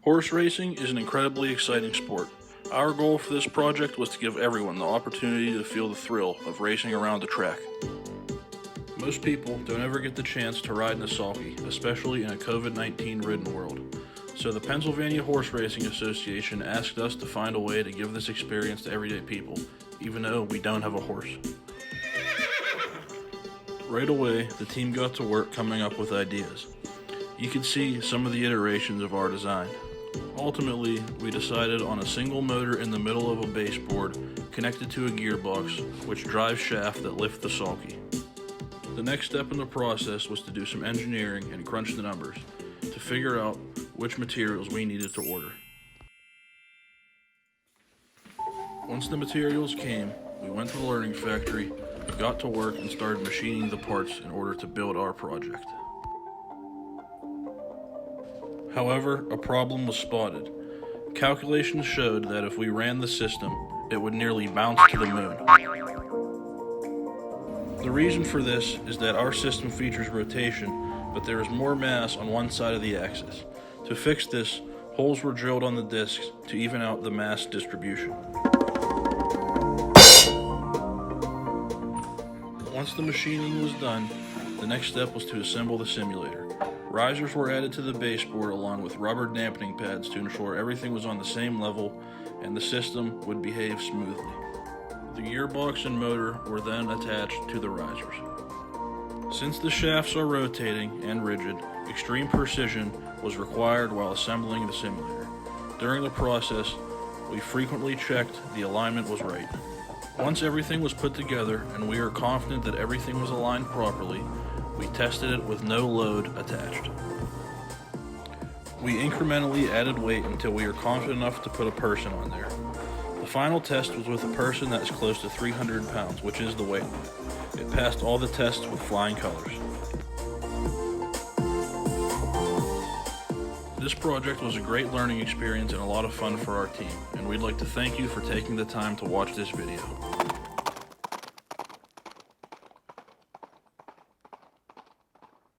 Horse racing is an incredibly exciting sport. Our goal for this project was to give everyone the opportunity to feel the thrill of racing around the track. Most people don't ever get the chance to ride in a sulky, especially in a COVID-19 ridden world. So the Pennsylvania Horse Racing Association asked us to find a way to give this experience to everyday people, even though we don't have a horse. Right away, the team got to work coming up with ideas. You could see some of the iterations of our design. Ultimately, we decided on a single motor in the middle of a baseboard connected to a gearbox, which drives shaft that lift the sulky. The next step in the process was to do some engineering and crunch the numbers to figure out which materials we needed to order. Once the materials came, we went to the learning factory, got to work, and started machining the parts in order to build our project. However, a problem was spotted. Calculations showed that if we ran the system, it would nearly bounce to the moon. The reason for this is that our system features rotation, but there is more mass on one side of the axis. To fix this, holes were drilled on the discs to even out the mass distribution. Once the machining was done, the next step was to assemble the simulator. Risers were added to the baseboard along with rubber dampening pads to ensure everything was on the same level and the system would behave smoothly. The gearbox and motor were then attached to the risers. Since the shafts are rotating and rigid, extreme precision was required while assembling the simulator. During the process, we frequently checked the alignment was right. Once everything was put together and we were confident that everything was aligned properly, we tested it with no load attached. We incrementally added weight until we were confident enough to put a person on there. The final test was with a person that is close to 300 pounds, which is the weight limit. It passed all the tests with flying colors. This project was a great learning experience and a lot of fun for our team, and we'd like to thank you for taking the time to watch this video.